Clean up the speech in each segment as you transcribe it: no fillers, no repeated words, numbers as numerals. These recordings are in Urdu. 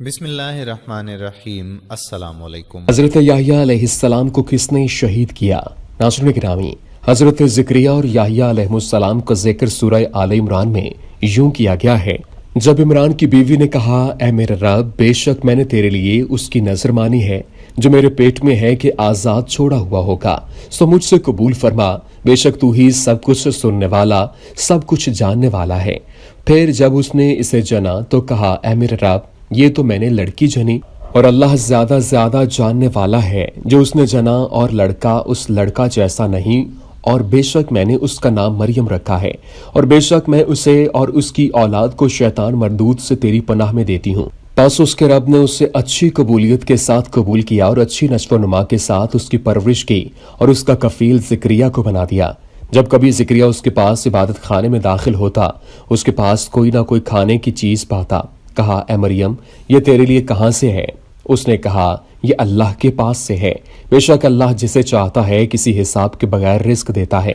بسم اللہ الرحمن الرحیم۔ السلام علیکم۔ حضرت یحییٰ علیہ السلام کو کس نے شہید کیا؟ ناظرین گرامی، حضرت زکریا اور یحییٰ علیہ السلام کا ذکر سورہ آل عمران میں یوں کیا گیا ہے: جب عمران کی بیوی نے کہا، اے میرے رب، بے شک میں نے تیرے لیے اس کی نظر مانی ہے جو میرے پیٹ میں ہے کہ آزاد چھوڑا ہوا ہوگا، سو مجھ سے قبول فرما، بے شک تو ہی سب کچھ سننے والا، سب کچھ جاننے والا ہے۔ پھر جب اس نے اسے جنا تو کہا، اے میرے رب، یہ تو میں نے لڑکی جنی، اور اللہ زیادہ جاننے والا ہے جو اس نے جنا، اور لڑکا اس لڑکا جیسا نہیں، اور بے شک میں نے اس کا نام مریم رکھا ہے، اور بے شک میں اسے اور اس کی اولاد کو شیطان مردود سے تیری پناہ میں دیتی ہوں۔ پس اس کے رب نے اسے اچھی قبولیت کے ساتھ قبول کیا اور اچھی نشو و نما کے ساتھ اس کی پرورش کی، اور اس کا کفیل زکریا کو بنا دیا۔ جب کبھی زکریا اس کے پاس عبادت خانے میں داخل ہوتا، اس کے پاس کوئی نہ کوئی کھانے کی چیز پاتا، کہا، اے مریم، یہ تیرے لیے کہاں سے ہے؟ اس نے کہا، یہ اللہ کے پاس سے ہے، بے شک اللہ جسے چاہتا ہے کسی حساب کے بغیر رزق دیتا ہے۔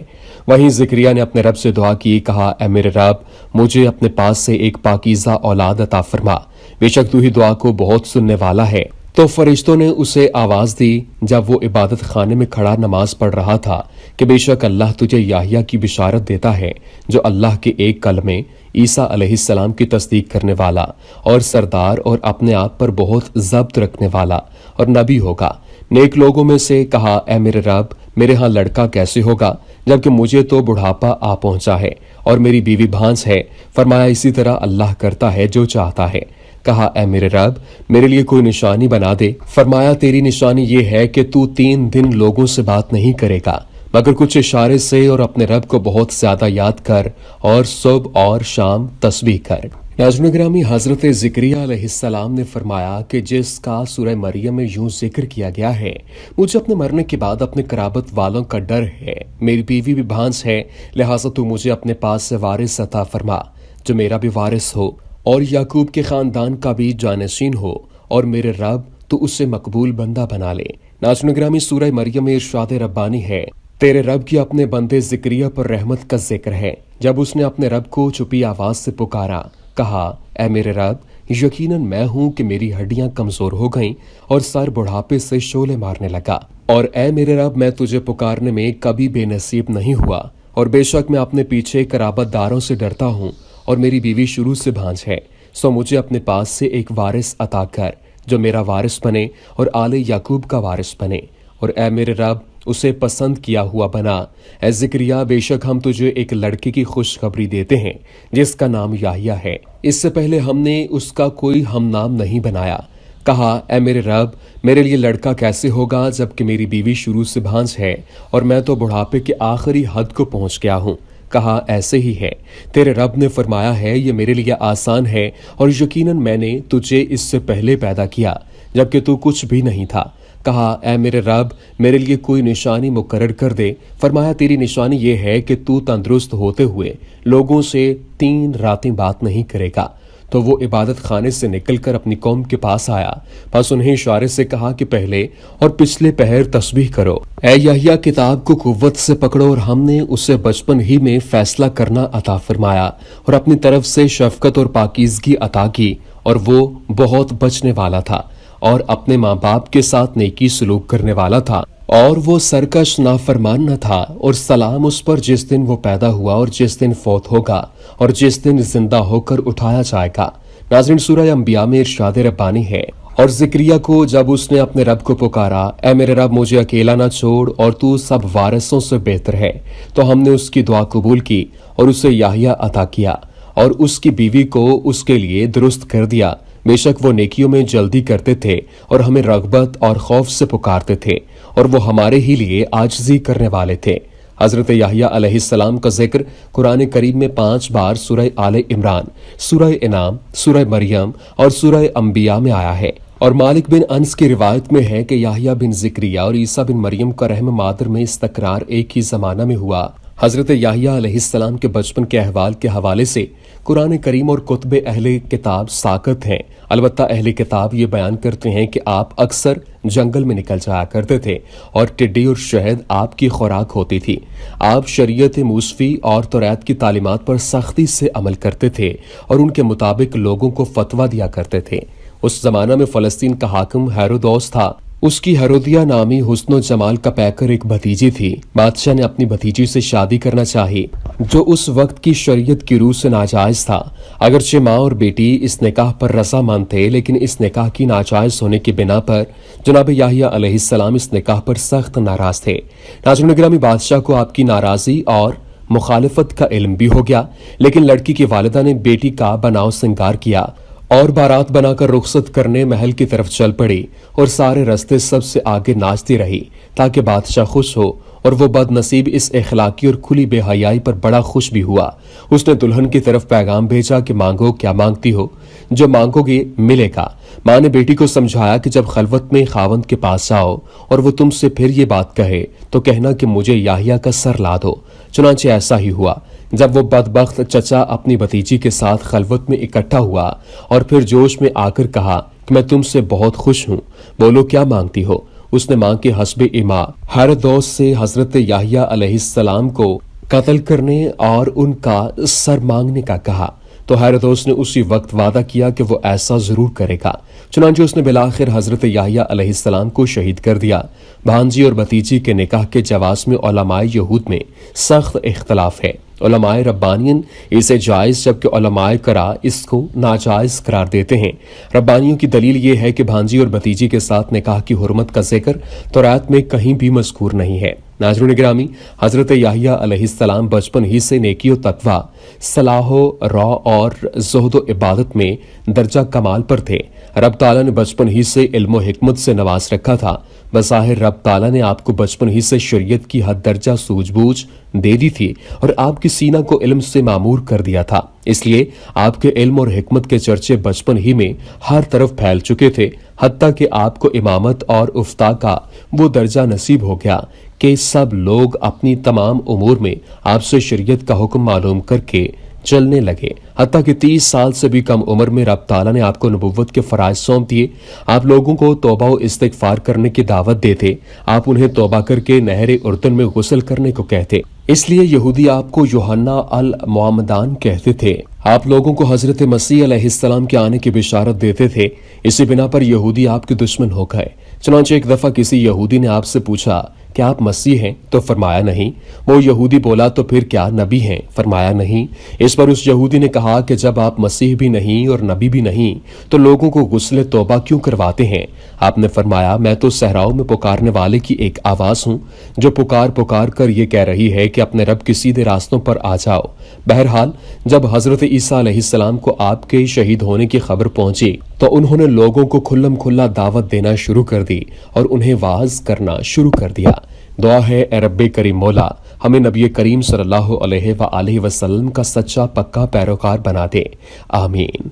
وہیں زکریا نے اپنے رب سے دعا کی، کہا، اے میرے رب، مجھے اپنے پاس سے ایک پاکیزہ اولاد عطا فرما، بے شک تو ہی دعا کو بہت سننے والا ہے۔ تو فرشتوں نے اسے آواز دی جب وہ عبادت خانے میں کھڑا نماز پڑھ رہا تھا کہ بے شک اللہ تجھے یحییٰ کی بشارت دیتا ہے جو اللہ کے ایک کلمے عیسیٰ علیہ السلام کی تصدیق کرنے والا اور سردار اور اپنے آپ پر بہت ضبط رکھنے والا اور نبی ہوگا۔ نیک لوگوں میں سے کہا، اے میرے رب، میرے ہاں لڑکا کیسے ہوگا جبکہ مجھے تو بڑھاپا آ پہنچا ہے اور میری بیوی بھانس ہے؟ فرمایا، اسی طرح اللہ کرتا ہے جو چاہتا ہے۔ کہا، اے میرے رب، میرے لیے کوئی نشانی بنا دے۔ فرمایا، تیری نشانی یہ ہے کہ تو 3 دن لوگوں سے بات نہیں کرے گا مگر کچھ اشارے سے، اور اپنے رب کو بہت زیادہ یاد کر اور صبح اور شام تسبیح کر۔ ناظرین گرامی، حضرت زکریا علیہ السلام نے فرمایا کہ جس کا سورہ مریم میں یوں ذکر کیا گیا ہے، مجھے اپنے مرنے کے بعد اپنے قرابت والوں کا ڈر ہے، میری بیوی بھی بھانس ہے، لہٰذا تو مجھے اپنے پاس سے وارث عطا فرما جو میرا بھی وارث ہو اور یعقوب کے خاندان کا بھی جانشین ہو، اور میرے رب تو اسے مقبول بندہ بنا لے۔ ناظرین گرامی، سورہ مریم میں ارشاد ربانی ہے، تیرے رب کی اپنے بندے زکریا پر رحمت کا ذکر ہے۔ جب اس نے اپنے رب کو چھپی آواز سے پکارا، کہا، اے میرے رب، یقیناً میں ہوں کہ میری ہڈیاں کمزور ہو گئیں اور سر بڑھاپے سے شعلے مارنے لگا، اور اے میرے رب، میں تجھے پکارنے میں کبھی بے نصیب نہیں ہوا، اور بے شک میں اپنے پیچھے قرابت داروں سے ڈرتا ہوں، اور میری بیوی شروع سے بھانج ہے، سو مجھے اپنے پاس سے ایک وارث عطا کر جو میرا وارث بنے اور آل یعقوب کا وارث بنے، اور اے میرے رب، اسے پسند کیا ہوا بنا۔ اے زکریا، بے شک ہم تجھے ایک لڑکے کی خوشخبری دیتے ہیں جس کا نام یحییٰ ہے، اس سے پہلے ہم نے اس کا کوئی ہم نام نہیں بنایا۔ کہا، اے میرے رب، میرے لیے لڑکا کیسے ہوگا جبکہ میری بیوی شروع سے بھانس ہے اور میں تو بڑھاپے کے آخری حد کو پہنچ گیا ہوں؟ کہا، ایسے ہی ہے، تیرے رب نے فرمایا ہے، یہ میرے لیے آسان ہے، اور یقیناً میں نے تجھے اس سے پہلے پیدا کیا جبکہ تو کچھ بھی نہیں تھا۔ کہا، اے میرے رب، میرے لیے کوئی نشانی مقرر کر دے۔ فرمایا، تیری نشانی یہ ہے کہ تو تندرست ہوتے ہوئے لوگوں سے 3 راتیں بات نہیں کرے گا۔ تو وہ عبادت خانے سے نکل کر اپنی قوم کے پاس آیا، پس انہیں اشارے سے کہا کہ پہلے اور پچھلے پہر تسبیح کرو، اے یحییٰ، کتاب کو قوت سے پکڑو، اور ہم نے اسے بچپن ہی میں فیصلہ کرنا عطا فرمایا اور اپنی طرف سے شفقت اور پاکیزگی عطا کی، اور وہ بہت بچنے والا تھا اور اپنے ماں باپ کے ساتھ نیکی سلوک کرنے والا تھا، اور وہ سرکش نافرمان نہ تھا، اور سلام اس پر جس دن وہ پیدا ہوا اور جس دن فوت ہوگا اور جس دن زندہ ہو کر اٹھایا جائے گا۔ ناظرین، سورہ انبیاء میں ارشاد ربانی ہے، اور زکریا کو جب اس نے اپنے رب کو پکارا، اے میرے رب، مجھے اکیلا نہ چھوڑ، اور تو سب وارثوں سے بہتر ہے، تو ہم نے اس کی دعا قبول کی اور اسے یحییٰ عطا کیا، اور اس کی بیوی کو اس کے لیے درست کر دیا، بے شک وہ نیکیوں میں جلدی کرتے تھے اور ہمیں رغبت اور خوف سے پکارتے تھے، اور وہ ہمارے ہی لیے عاجزی کرنے والے تھے۔ حضرت یحییٰ علیہ السلام کا ذکر قرآن کریم میں 5 بار سورہ آل عمران، سورہ انعام، سورہ مریم اور سورہ انبیاء میں آیا ہے، اور مالک بن انس کی روایت میں ہے کہ یحییٰ بن زکریا اور عیسیٰ بن مریم کا رحم مادر میں استقرار ایک ہی زمانہ میں ہوا۔ حضرت یحییٰ علیہ السلام کے بچپن کے احوال کے حوالے سے قرآن کریم اور کتب اہل کتاب ساکت ہیں، البتہ اہل کتاب یہ بیان کرتے ہیں کہ آپ اکثر جنگل میں نکل جایا کرتے تھے اور ٹڈی اور شہد آپ کی خوراک ہوتی تھی۔ آپ شریعت موسوی اور توریت کی تعلیمات پر سختی سے عمل کرتے تھے اور ان کے مطابق لوگوں کو فتویٰ دیا کرتے تھے۔ اس زمانہ میں فلسطین کا حاکم ہیرودوس تھا۔ اس کی ہیرودیہ نامی حسن و جمال کا پیکر ایک بھتیجی تھی۔ بادشاہ نے اپنی بھتیجی سے شادی کرنا چاہی، جو اس وقت کی شریعت کی روح سے ناجائز تھا۔ اگرچہ ماں اور بیٹی اس نکاح پر رضامند تھے، لیکن اس نکاح کی ناجائز ہونے کی بنا پر جناب یحییٰ علیہ السلام اس نکاح پر سخت ناراض تھے۔ ناظرین گرامی، بادشاہ کو آپ کی ناراضی اور مخالفت کا علم بھی ہو گیا، لیکن لڑکی کی والدہ نے بیٹی کا بناؤ سنگار کیا اور بارات بنا کر رخصت کرنے محل کی طرف چل پڑی، اور سارے راستے سب سے آگے ناچتی رہی تاکہ بادشاہ خوش ہو، اور وہ بد نصیب اس اخلاقی اور کھلی بے حیائی پر بڑا خوش بھی ہوا۔ اس نے دلہن کی طرف پیغام بھیجا کہ مانگو کیا مانگتی ہو، جو مانگو گے ملے گا۔ ماں نے بیٹی کو سمجھایا کہ جب خلوت میں خاوند کے پاس جاؤ اور وہ تم سے پھر یہ بات کہے تو کہنا کہ مجھے یحییٰ کا سر لا دو۔ چنانچہ ایسا ہی ہوا۔ جب وہ بدبخت چچا اپنی بھتیجی کے ساتھ خلوت میں اکٹھا ہوا اور پھر جوش میں آ کر کہا کہ میں تم سے بہت خوش ہوں، بولو کیا مانگتی ہو، اس نے ماں کے حسب ایما ہیرودوس سے حضرت یحییٰ علیہ السلام کو قتل کرنے اور ان کا سر مانگنے کا کہا، تو ہیرودوس نے اسی وقت وعدہ کیا کہ وہ ایسا ضرور کرے گا۔ چنانچہ اس نے بالآخر حضرت یحییٰ علیہ السلام کو شہید کر دیا۔ بھانجی اور بھتیجی کے نکاح کے جواز میں علماء یہود میں سخت اختلاف ہے۔ علماء ربانیین اسے جائز جبکہ علماء کرا اس کو ناجائز قرار دیتے ہیں۔ ربانیوں کی دلیل یہ ہے کہ بھانجی اور بھتیجی کے ساتھ نکاح کی حرمت کا ذکر تورات میں کہیں بھی مذکور نہیں ہے۔ ناظرین گرامی، حضرت یحییٰ علیہ السلام بچپن ہی سے نیکی و تقویٰ، صلاح و راہ اور زہد و عبادت میں درجہ کمال پر تھے۔ رب تعالیٰ نے بچپن ہی سے علم و حکمت سے نواز رکھا تھا۔ بظاہر رب تعالیٰ نے آپ کو بچپن ہی سے شریعت کی حد درجہ سوجھ بوجھ دے دی تھی اور آپ کی سینہ کو علم سے معمور کر دیا تھا، اس لیے آپ کے علم اور حکمت کے چرچے بچپن ہی میں ہر طرف پھیل چکے تھے، حتیٰ کہ آپ کو امامت اور افتاء کا وہ درجہ نصیب ہو گیا کہ سب لوگ اپنی تمام امور میں آپ سے شریعت کا حکم معلوم کر کے چلنے لگے، حتیٰ کہ 30 سال سے بھی کم عمر میں رب تعالیٰ نے آپ کو نبوت کے فرائض سونپ دیے۔ آپ لوگوں کو توبہ و استغفار کرنے کی دعوت دیتے، آپ انہیں توبہ کر کے نہر اردن میں غسل کرنے کو کہتے، اس لیے یہودی آپ کو یوحنا المعمدان کہتے تھے۔ آپ لوگوں کو حضرت مسیح علیہ السلام کے آنے کی بشارت دیتے تھے، اسی بنا پر یہودی آپ کے دشمن ہو گئے۔ چنانچہ ایک دفعہ کسی یہودی نے آپ سے پوچھا کہ آپ مسیح ہیں؟ تو فرمایا نہیں۔ وہ یہودی بولا تو پھر کیا نبی ہیں؟ فرمایا نہیں۔ اس پر اس یہودی نے کہا کہ جب آپ مسیح بھی نہیں اور نبی بھی نہیں تو لوگوں کو غسل توبہ کیوں کرواتے ہیں؟ آپ نے فرمایا میں تو صحراؤں میں پکارنے والے کی ایک آواز ہوں جو پکار کر یہ کہہ رہی ہے کہ اپنے رب کے سیدھے راستوں پر آ جاؤ۔ بہرحال جب حضرت عیسیٰ علیہ السلام کو آپ کے شہید ہونے کی خبر پہنچی تو انہوں نے لوگوں کو کھلم کھلا دعوت دینا شروع کر دی اور انہیں واعظ کرنا شروع کر دیا۔ دعا ہے اے رب کریم مولا ہمیں نبی کریم صلی اللہ علیہ وآلہ وسلم کا سچا پکا پیروکار بنا دے، آمین۔